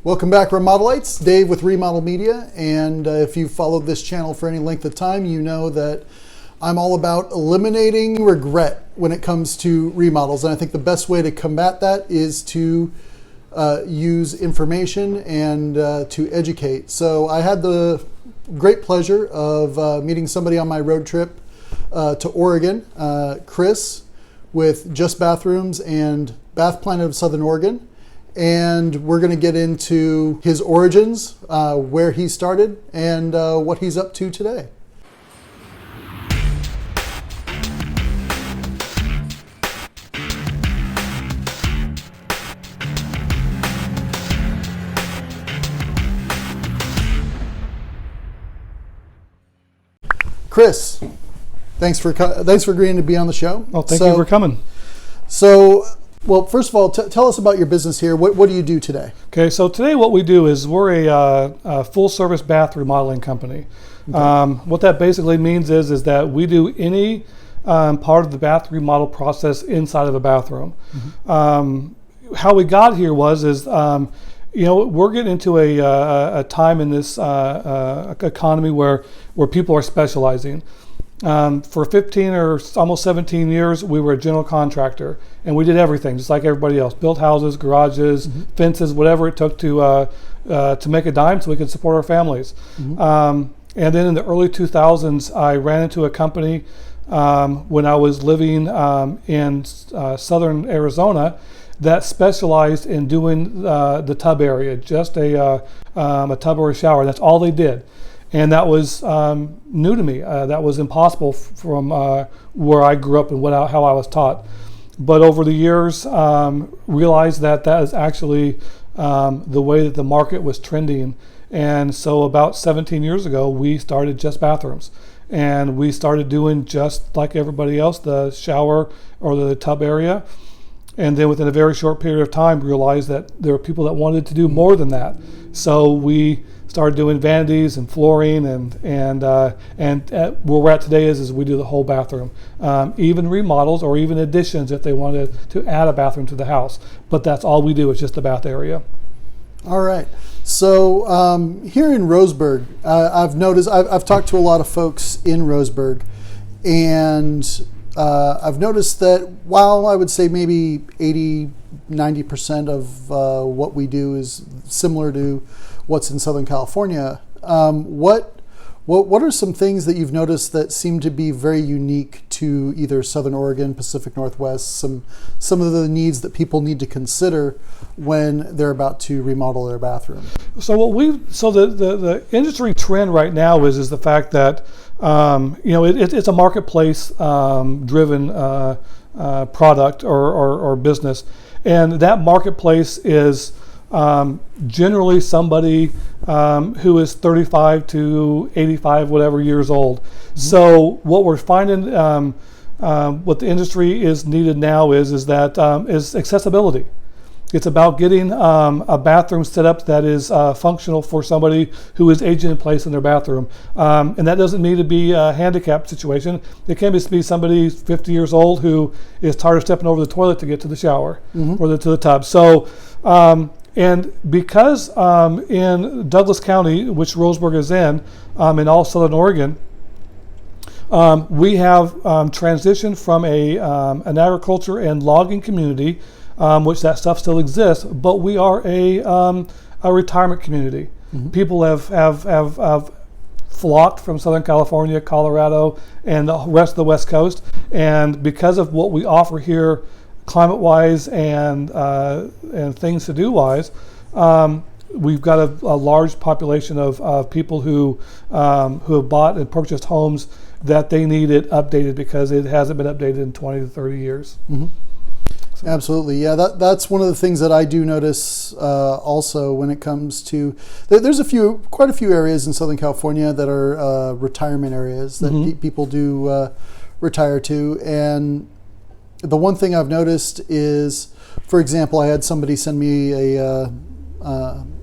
Welcome back, Remodelites. Dave with Remodel Media, and if you've followed this channel for any length of time, you know that I'm all about eliminating regret when it comes to remodels, and I think the best way to combat that is to use information and to educate. So I had the great pleasure of meeting somebody on my road trip to Oregon, Chris with Just Bathrooms and Bath Planet of Southern Oregon. And we're going to get into his origins, where he started, and what he's up to today. Chris, thanks for agreeing to be on the show. Well, thank you for coming. Well, first of all, tell us about your business here. What do you do today? Okay, so today what we do is we're a full-service bath remodeling company. Okay. What that basically means is that we do any part of the bath remodel process inside of a bathroom. Mm-hmm. How we got here is we're getting into a time in this economy where people are specializing. For 15 or almost 17 years, we were a general contractor, and we did everything just like everybody else. Built houses, garages, mm-hmm. fences, whatever it took to make a dime so we could support our families. Mm-hmm. And then in the early 2000s, I ran into a company when I was living in southern Arizona that specialized in doing the tub area, just a tub or a shower. That's all they did. And that was new to me. That was impossible from where I grew up and how I was taught. But over the years, realized that is actually the way that the market was trending. And so about 17 years ago, we started Just Bathrooms. And we started doing just like everybody else, the shower or the tub area. And then within a very short period of time, realized that there were people that wanted to do more than that. So we started doing vanities and flooring, and where we're at today is we do the whole bathroom, even remodels or even additions if they wanted to add a bathroom to the house. But that's all we do is just the bath area. All right. So here in Roseburg, I've noticed I've talked to a lot of folks in Roseburg, and I've noticed that while I would say maybe 80-90% of what we do is similar to what's in Southern California, what are some things that you've noticed that seem to be very unique to either Southern Oregon, Pacific Northwest, some of the needs that people need to consider when they're about to remodel their bathroom? So the industry trend right now is the fact that it's a marketplace driven product or business, and that marketplace is generally somebody who is 35 to 85, whatever years old. Mm-hmm. So what we're finding, what the industry is needed now is accessibility. It's about getting a bathroom set up that is functional for somebody who is aging in place in their bathroom. And that doesn't need to be a handicapped situation. It can just be somebody 50 years old who is tired of stepping over the toilet to get to the shower, mm-hmm. or to the tub. So, and because in Douglas County, which Roseburg is in all Southern Oregon, we have transitioned from an agriculture and logging community, which that stuff still exists, but we are a retirement community. Mm-hmm. People have flocked from Southern California, Colorado, and the rest of the West Coast, and because of what we offer here, climate-wise and things to do-wise, we've got a large population of people who have bought and purchased homes that they need it updated because it hasn't been updated in 20 to 30 years. Mm-hmm. Absolutely, yeah. That's one of the things that I do notice also when it comes to. There's quite a few areas in Southern California that are retirement areas that mm-hmm. people do retire to, and the one thing I've noticed is, for example, I had somebody send me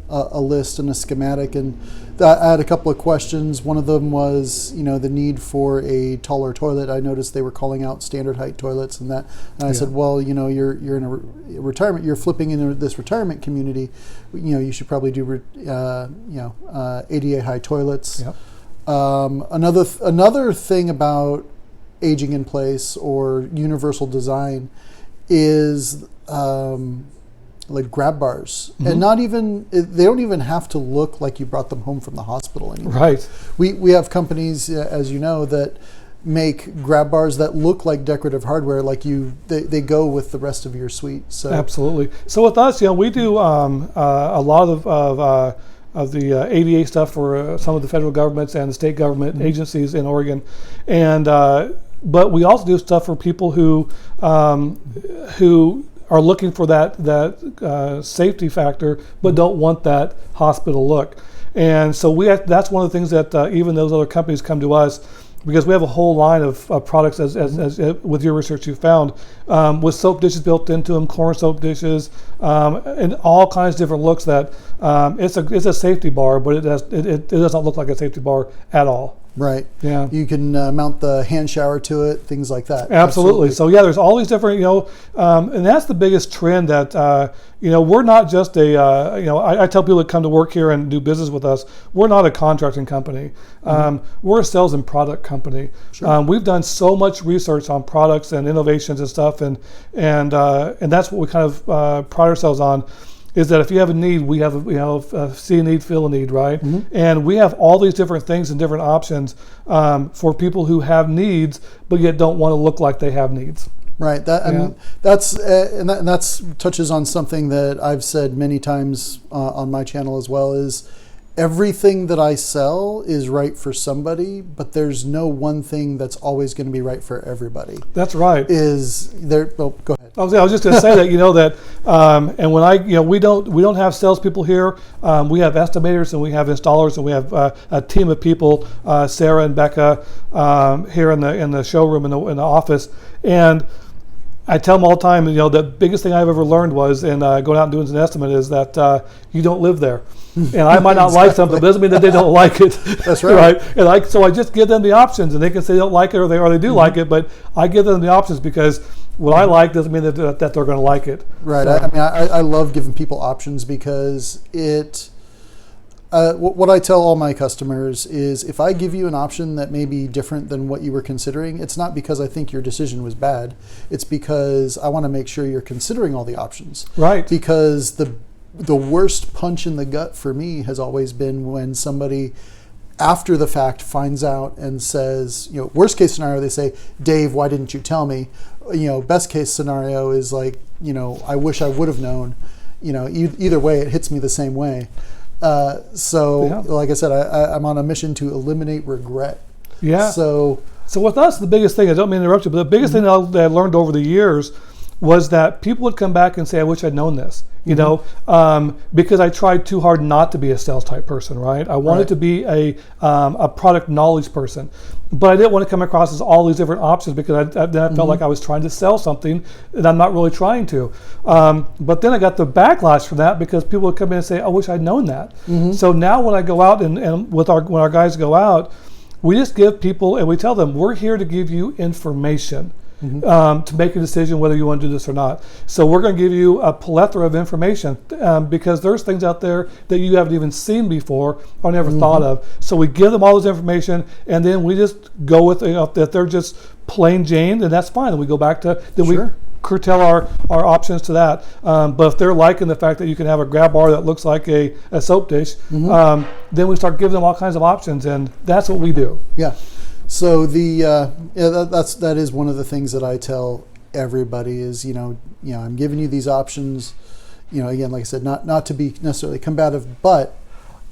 a list and a schematic, and I had a couple of questions. One of them was, the need for a taller toilet. I noticed they were calling out standard height toilets and that. And I said, well, you're in a retirement. You're flipping into this retirement community. You should probably do ADA high toilets. Yep. Another thing about aging in place or universal design is like grab bars, and they don't even have to look like you brought them home from the hospital anymore. Right. We have companies, as you know, that make grab bars that look like decorative hardware, like they go with the rest of your suite. So absolutely. So with us, we do a lot of the ADA stuff for some of the federal governments and the state government agencies in Oregon, and but we also do stuff for people who are looking for that safety factor, but don't want that hospital look. And so that's one of the things that even those other companies come to us, because we have a whole line of products, as with your research you found, with soap dishes built into them, corner soap dishes, and all kinds of different looks that it's a safety bar, but it doesn't look like a safety bar at all. Right. Yeah. You can mount the hand shower to it, things like that. Absolutely. So there's all these different, and that's the biggest trend that, we're not just I tell people that come to work here and do business with us, we're not a contracting company. We're a sales and product company. Sure. We've done so much research on products and innovations and stuff, and that's what we kind of pride ourselves on. Is that if you have a need, we have see a need, fill a need, right? And we have all these different things and different options for people who have needs, but yet don't want to look like they have needs. Right. That's touches on something that I've said many times on my channel as well. Is everything that I sell is right for somebody, but there's no one thing that's always going to be right for everybody. That's right. Well, go ahead. I was just going to say that and when we don't have salespeople here. We have estimators and we have installers and we have a team of people, Sarah and Becca, here in the showroom in the office. And I tell them all the time, the biggest thing I've ever learned was, going out and doing an estimate, is that you don't live there. And I might not like something, but it doesn't mean that they don't like it. That's right. Right? And so I just give them the options, and they can say they don't like it or they do like it, but I give them the options because what I like doesn't mean that they're going to like it. Right. So. I love giving people options because what I tell all my customers is if I give you an option that may be different than what you were considering, it's not because I think your decision was bad. It's because I want to make sure you're considering all the options. Right. Because the worst punch in the gut for me has always been when somebody after the fact finds out and says, worst case scenario, they say, Dave, why didn't you tell me? Best case scenario is like, I wish I would have known. Either way, it hits me the same way. Like I said, I'm on a mission to eliminate regret. Yeah. So with us, the biggest thing, I don't mean to interrupt you, but the biggest thing that I learned over the years was that people would come back and say, I wish I'd known this, because I tried too hard not to be a sales type person, right? I wanted to be a product knowledge person, but I didn't want to come across as all these different options because then I felt like I was trying to sell something and I'm not really trying to. But then I got the backlash from that because people would come in and say, I wish I'd known that. So now when I go out and when our guys go out, we just give people and we tell them, we're here to give you information. To make a decision whether you want to do this or not. So we're going to give you a plethora of information because there's things out there that you haven't even seen before or never thought of. So we give them all this information and then we just go with if they're just plain Jane, then that's fine. And we go back to we curtail our options to that. But if they're liking the fact that you can have a grab bar that looks like a soap dish, then we start giving them all kinds of options, and that's what we do. Yeah. So that is one of the things that I tell everybody is, I'm giving you these options, again, like I said, not to be necessarily combative, but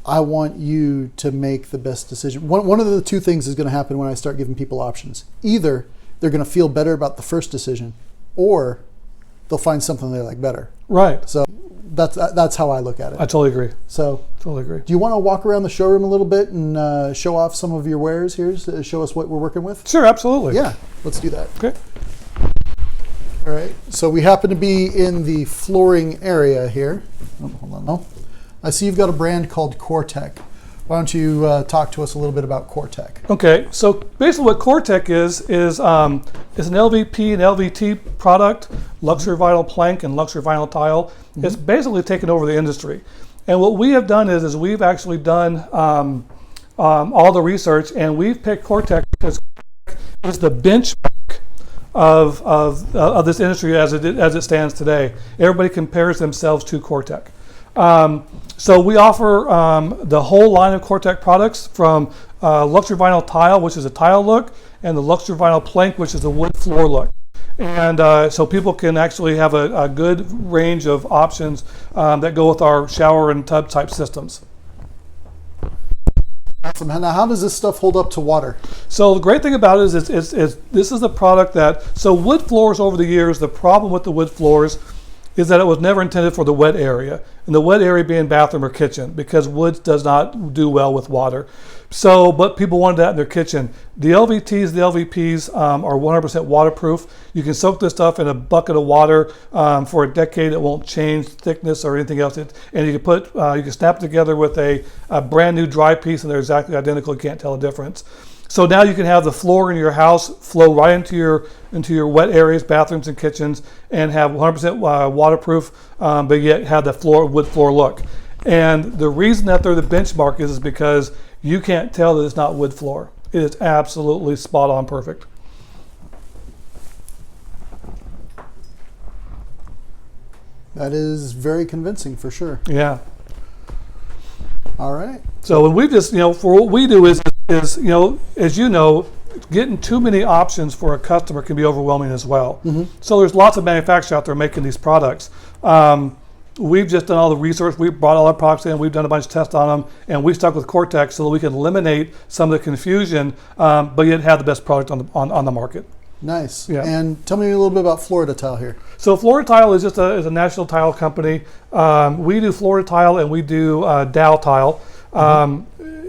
I want you to make the best decision. One of the two things is going to happen when I start giving people options. Either they're going to feel better about the first decision, or they'll find something they like better. Right. So that's how I look at it. I totally agree. So totally agree. Do you want to walk around the showroom a little bit and show off some of your wares here to show us what we're working with? Sure, absolutely. Yeah, let's do that. Okay. All right, so we happen to be in the flooring area here. Oh, hold on. I see you've got a brand called CoreTech. Why don't you talk to us a little bit about CoreTech? Okay, so basically what CoreTech is an LVP and LVT product, luxury vinyl plank and luxury vinyl tile. It's basically taken over the industry. And what we have done is we've actually done all the research, and we've picked CoreTech because it's the benchmark of this industry as it stands today. Everybody compares themselves to CoreTech. So we offer the whole line of CoreTech products, from luxury vinyl tile, which is a tile look, and the luxury vinyl plank, which is a wood floor look. And so people can actually have a good range of options that go with our shower and tub type systems. Awesome. Now, how does this stuff hold up to water? So the great thing about it is this is a product so wood floors over the years, the problem with the wood floors is that it was never intended for the wet area, and the wet area being bathroom or kitchen, because wood does not do well with water. So, but people wanted that in their kitchen. The LVTs, the LVPs are 100% waterproof. You can soak this stuff in a bucket of water for a decade. It won't change thickness or anything else. And you can snap it together with a brand new dry piece, and they're exactly identical. You can't tell the difference. So now you can have the floor in your house flow right into your wet areas, bathrooms and kitchens, and have 100% waterproof, but yet have the wood floor look. And the reason that they're the benchmark is because you can't tell that it's not wood floor. It is absolutely spot on perfect. That is very convincing for sure. Yeah. All right. So we just, for what we do is as you know, getting too many options for a customer can be overwhelming as well. So there's lots of manufacturers out there making these products. We've just done all the research. We've brought all our products in. We've done a bunch of tests on them, and we stuck with CoreTech so that we can eliminate some of the confusion, but yet have the best product on the market. Nice. Yeah. And tell me a little bit about Florida Tile here. So Florida Tile is a national tile company. We do Florida Tile and we do Dow Tile.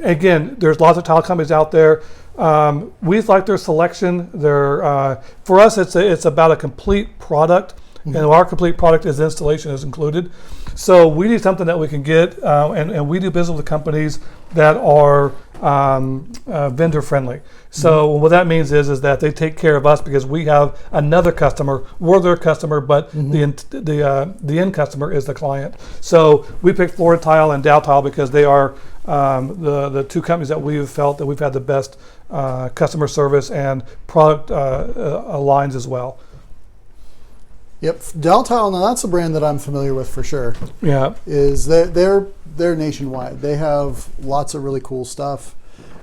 Again, there's lots of tile companies out there. We like their selection. For us, it's about a complete product, and our complete product is installation is included. So we need something that we can get, and we do business with companies that are vendor friendly. So what that means is that they take care of us because we have another customer. We're their customer, but the end customer is the client. So we picked Florida Tile and Dow Tile because they are the two companies that we've felt that we've had the best customer service and product lines as well. Yep, Dow Tile. Now that's a brand that I'm familiar with for sure. Yeah, they're nationwide. They have lots of really cool stuff,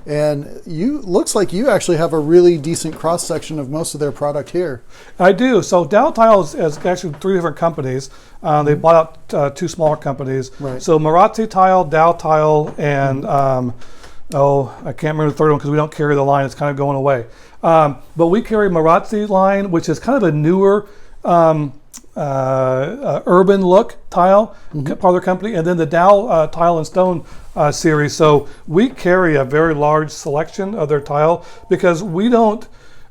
and looks like you actually have a really decent cross section of most of their product here. I do. So Dow Tile is actually 3 different companies. They bought out 2 smaller companies. Right. So Marazzi Tile, Dow Tile, and I can't remember the third one because we don't carry the line. It's kind of going away. But we carry Marazzi line, which is kind of a newer urban look tile, part of their company, and then the Dow Tile and Stone series. So we carry a very large selection of their tile because we don't.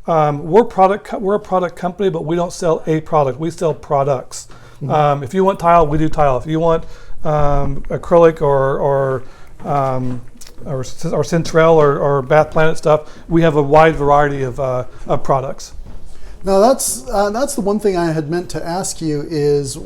We're a product company, but we don't sell a product. We sell products. If you want tile, we do tile. If you want acrylic or Centrel or Bath Planet stuff, we have a wide variety of products. Now that's the one thing I had meant to ask you is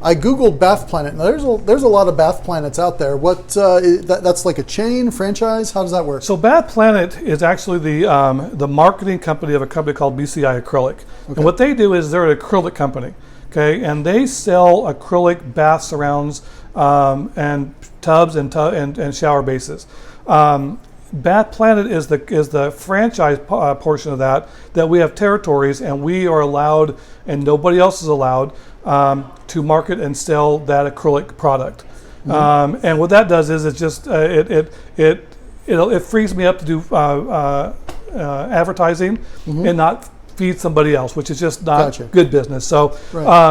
I googled Bath Planet. Now there's a lot of Bath Planets out there. That's like a chain franchise? How does that work? So Bath Planet is actually the marketing company of a company called BCI Acrylic. Okay. And what they do is they're an acrylic company. Okay, and they sell acrylic bath surrounds and tubs and shower bases. Bath Planet is the franchise portion of that we have territories, and we are allowed, and nobody else is allowed, to market and sell that acrylic product. And what that does is it just it frees me up to do advertising and not feed somebody else, which is just not good business. So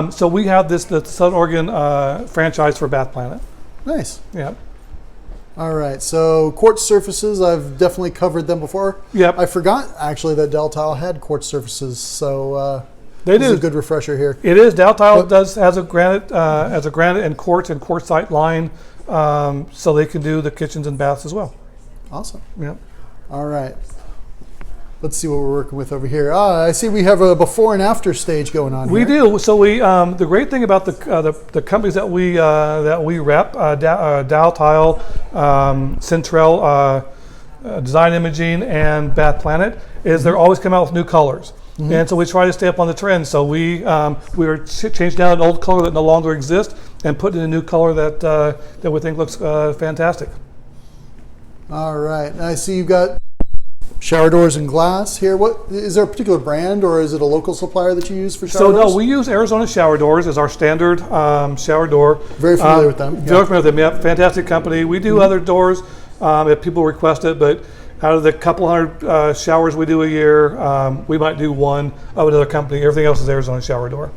so we have the Southern Oregon franchise for Bath Planet. Nice. Yeah. All right, so quartz surfaces, I've definitely covered them before. Yep. I forgot actually that Dow Tile had quartz surfaces, so They This do. is a good refresher here. It is. Dow Tile has a granite and quartzite line, so they can do the kitchens and baths as well. Awesome. Yeah. All right. Let's see what we're working with over here. I see we have a before and after stage going on. We here. do. So we the great thing about the companies that we rep, Dow Tile, Centrel, Design Imaging, and Bath Planet, is they're always come out with new colors. And so we try to stay up on the trend. So we are changing out an old color that no longer exists and putting in a new color that we think looks fantastic. All right. I see you've got shower doors and glass here. What is there a particular brand, or is it a local supplier that you use for shower doors? So no, we use Arizona Shower Doors as our standard shower door. Very familiar with them. Very familiar with them. Yeah, fantastic company. We do other doors if people request it, but out of the couple hundred showers we do a year, we might do one of another company. Everything else is Arizona Shower Door.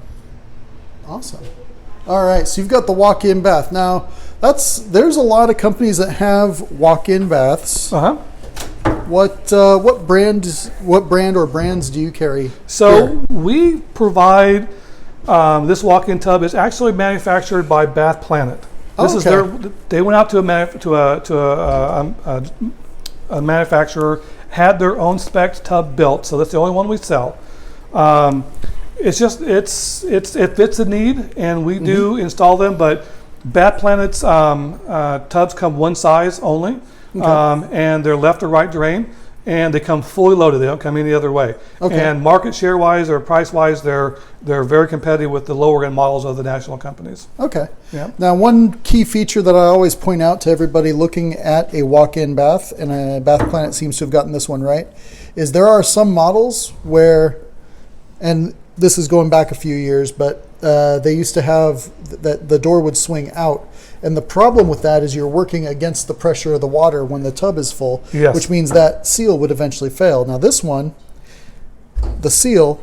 Awesome. All right, so you've got the walk-in bath. Now, there's a lot of companies that have walk-in baths. What brand or brands do you carry? So here? we provide this walk-in tub is actually manufactured by Bath Planet. This is they went out to a manufacturer, had their own spec tub built, so that's the only one we sell. It's just it fits the need, and we do install them. But Bath Planet's tubs come one size only, and they're left or right drain, and they come fully loaded. They don't come any other way. And market share wise or price wise, they're very competitive with the lower end models of the national companies. Okay. Yeah. Now, one key feature that I always point out to everybody looking at a walk-in bath, and Bath Planet seems to have gotten this one right, is there are some models where, and this is going back a few years, but they used to have that the door would swing out. And the problem with that is you're working against the pressure of the water when the tub is full, which means that seal would eventually fail. Now this one, the seal,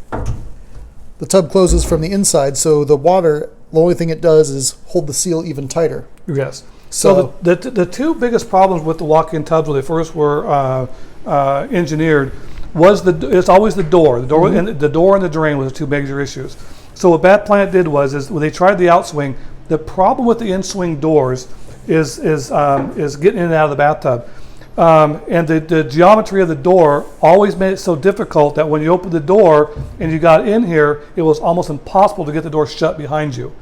the tub closes from the inside, so the water, the only thing it does is hold the seal even tighter. Yes. So the two biggest problems with the walk-in tubs when they first were engineered was it's always the door. And the door and the drain was the two major issues. So what Bath Planet did was when they tried the outswing, the problem with the in-swing doors is getting in and out of the bathtub. And the geometry of the door always made it so difficult that when you opened the door and you got in here, it was almost impossible to get the door shut behind you.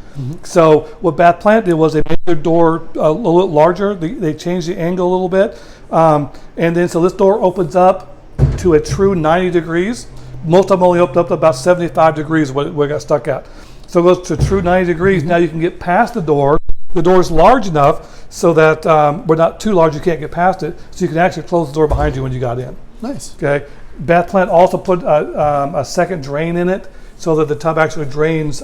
So what Bath Planet did was they made their door a little bit larger. They changed the angle a little bit. And then so this door opens up to a true 90 degrees. Most of them only opened up to about 75 degrees where it got stuck at. So it goes to true 90 degrees. Now you can get past the door. The door is large enough so that we're not too large, you can't get past it. So you can actually close the door behind you when you got in. Nice. Okay. Bath Planet also put a second drain in it so that the tub actually drains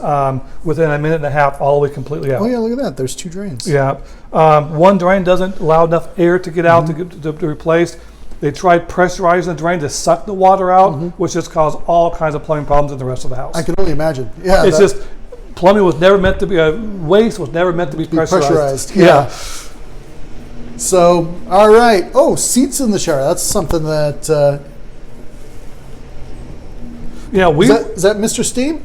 within a minute and a half all the way completely out. Oh yeah, look at that. There's two drains. Yeah. One drain doesn't allow enough air to get out to replace. They tried pressurizing the drain to suck the water out, which just caused all kinds of plumbing problems in the rest of the house. I can only imagine. Yeah. It's just plumbing was never meant to be waste was never meant to be pressurized. Yeah. So, all right. Oh, seats in the shower. That's something that. Is that Mr. Steam?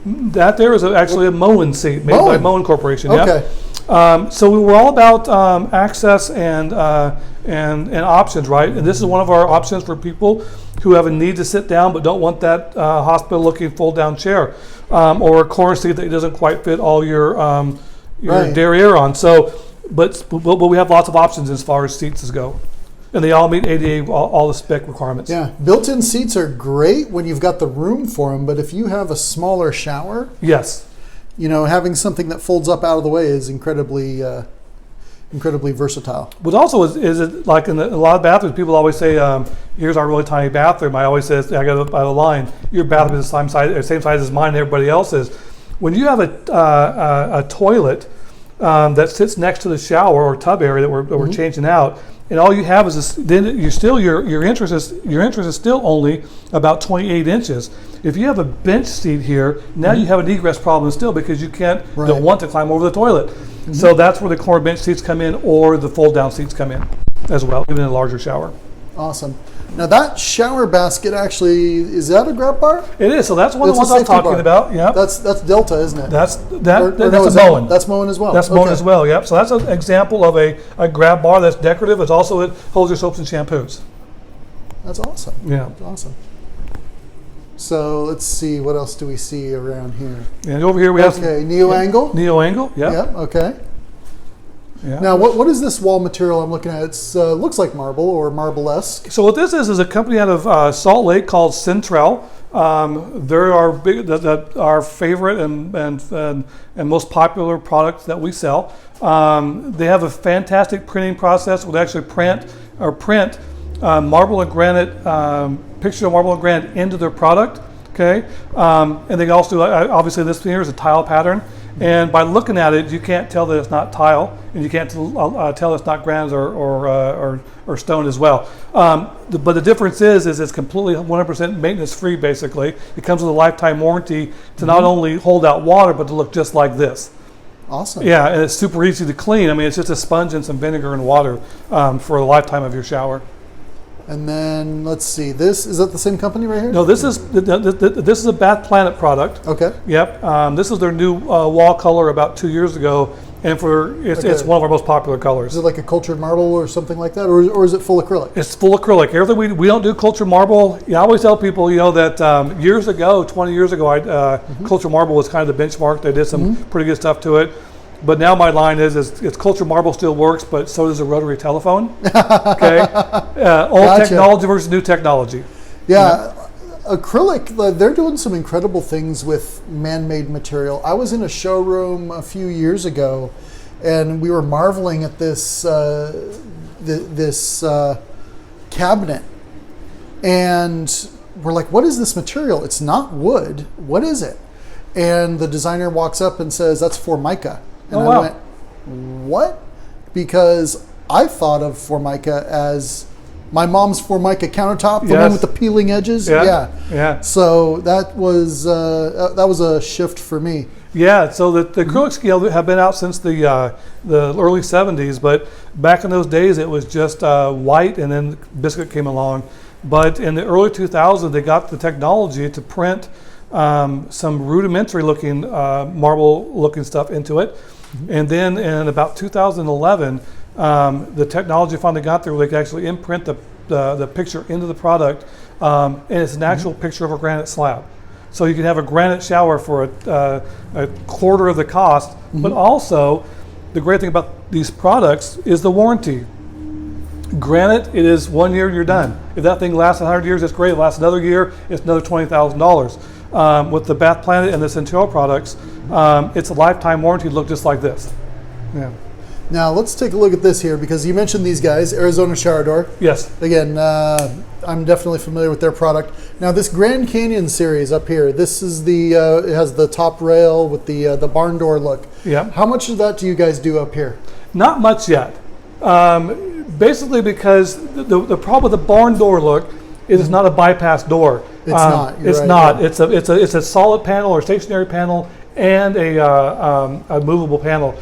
That there is actually a Moen seat made by Moen Corporation. Okay. Yeah. So we were all about access and options, right? And this is one of our options for people who have a need to sit down but don't want that hospital-looking fold-down chair or a corner seat that doesn't quite fit all your derriere on. So, but we have lots of options as far as seats go, and they all meet ADA all the spec requirements. Yeah, built-in seats are great when you've got the room for them, but if you have a smaller shower, having something that folds up out of the way is incredibly versatile. But also is it like in a lot of bathrooms, people always say, here's our really tiny bathroom. I always say, I got a line, your bathroom is the same size as mine and everybody else's. When you have a toilet that sits next to the shower or tub area that we're changing out, and all you have is this, then you're still your entrance is still only about 28 inches. If you have a bench seat here, now you have an egress problem still because you don't want to climb over the toilet. So that's where the corner bench seats come in, or the fold down seats come in as well, even in a larger shower. Awesome. Now that shower basket actually, is that a grab bar? It is. So that's one of the It's ones a I'm safety talking bar. about. Yep. That's Delta, isn't it? That's Or that's no, a is Bowen. That's Moen as well. That's Moen Okay. as well. Yep. So that's an example of a grab bar that's decorative. It holds your soaps and shampoos. That's awesome. Yeah. That's awesome. So let's see, what else do we see around here? And over here we have Okay, neo angle. neo angle. Yep. Yep. Okay. Yeah. Now, what is this wall material I'm looking at? It looks like marble or marble-esque. So what this is a company out of Salt Lake called Centrel. They're our favorite and most popular product that we sell. They have a fantastic printing process. Would actually print marble and granite picture of marble and granite into their product. Okay, and they also do obviously this here is a tile pattern. And by looking at it, you can't tell that it's not tile, and you can't tell it's not granite or stone as well. But the difference is it's completely 100% maintenance free. Basically, it comes with a lifetime warranty to not only hold out water, but to look just like this. Awesome. Yeah, and it's super easy to clean. I mean, it's just a sponge and some vinegar and water for the lifetime of your shower. And then let's see. Is that the same company right here? No, this is a Bath Planet product. Okay. Yep. This is their new wall color about 2 years ago, and it's one of our most popular colors. Is it like a cultured marble or something like that, or is it full acrylic? It's full acrylic. Everything we don't do cultured marble. Yeah, I always tell people, that years ago, 20 years ago, cultured marble was kind of the benchmark. They did some pretty good stuff to it. But now my line is cultured marble still works, but so does a rotary telephone. Okay, old technology versus new technology. Yeah, acrylic. They're doing some incredible things with man-made material. I was in a showroom a few years ago, and we were marveling at this cabinet, and we're like, "What is this material? It's not wood. What is it?" And the designer walks up and says, "That's Formica." And I went, "What?" Because I thought of Formica as my mom's Formica countertop, the one with the peeling edges. Yeah. So that was a shift for me. Yeah. So the acrylic scale have been out since the early '70s, but back in those days it was just white, and then biscuit came along. But in the early 2000s, they got the technology to print some rudimentary looking marble looking stuff into it. And then in about 2011, the technology finally got there where they could actually imprint the picture into the product, and it's an actual picture of a granite slab. So you can have a granite shower for a quarter of the cost, but also the great thing about these products is the warranty. Granite, it is 1 year and you're done. If that thing lasts 100 years, it's great. It lasts another year, it's another $20,000. With the Bath Planet and the Centrel products, it's a lifetime warranty. Look just like this. Yeah. Now let's take a look at this here, because you mentioned these guys, Arizona Shower Door. Yes. Again, I'm definitely familiar with their product. Now this Grand Canyon series up here, this is it has the top rail with the barn door look. Yeah. How much of that do you guys do up here? Not much yet. Basically because the problem with the barn door look is it's not a bypass door. It's not. It's right, not. yeah. It's a solid panel or stationary panel and a movable panel.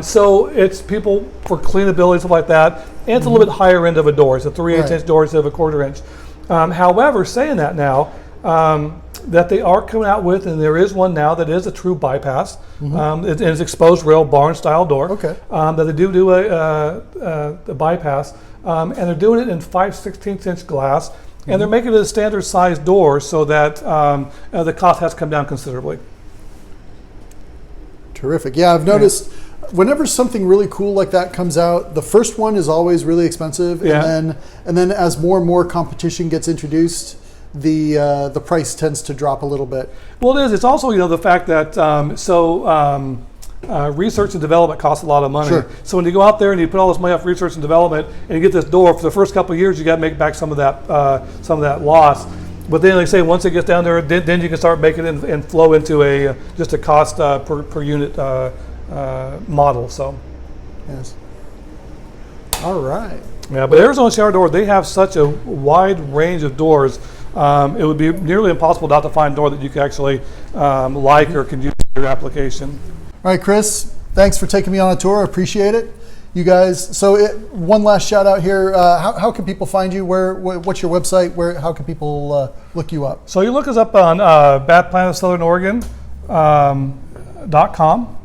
So it's people for cleanability, stuff like that, and it's a little bit higher end of a door. It's a 3/8 inch door instead of a 1/4 inch. However, saying that now, that they are coming out with, and there is one now that is a true bypass. It's exposed rail barn style door. Okay. That they do a bypass, and they're doing it in 5/16 inch glass. And they're making it a standard size door so that the cost has come down considerably. Terrific. Yeah, I've noticed whenever something really cool like that comes out, the first one is always really expensive, and then as more and more competition gets introduced, the price tends to drop a little bit. Well, it is. It's also the fact that research and development costs a lot of money. Sure. So when you go out there and you put all this money off research and development, and you get this door for the first couple of years, you got to make back some of that loss. But then, like I say, once it gets down there, then you can start making it and flow into just a cost per unit model. So, yes. All right. Yeah, but Arizona Shower Door, they have such a wide range of doors. It would be nearly impossible not to find a door that you could actually like or could use in your application. All right, Chris, thanks for taking me on a tour. I appreciate it. you guys. So one last shout out here. How can people find you? What's your website? How can people look you up? So you look us up on Bath Planet of Southern Oregon .com.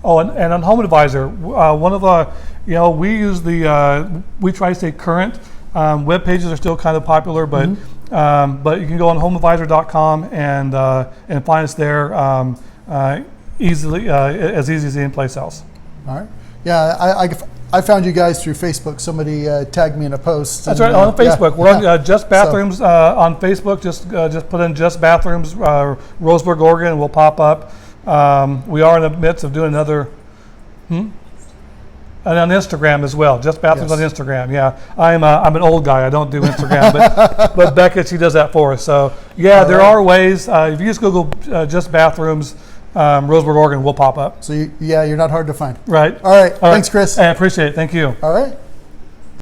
Oh, and on Home Advisor, one of our, we use we try to stay current. Web pages are still kind of popular, but but you can go on homeadvisor.com and find us there easily, as easy as any place else. All right. Yeah, I found you guys through Facebook. Somebody tagged me in a post. That's right, on Facebook. We're on Just Bathrooms on Facebook. Just put in Just Bathrooms, Roseburg, Oregon, and we'll pop up. We are in the midst of doing another, and on Instagram as well. Just Bathrooms on Instagram. Yeah, I'm an old guy. I don't do Instagram, but Becca, she does that for us. So yeah, there are ways. If you just Google Just Bathrooms, Roseburg, Oregon, we'll pop up. So you're not hard to find. Right. All right. Thanks, Chris. I appreciate it. Thank you. All right.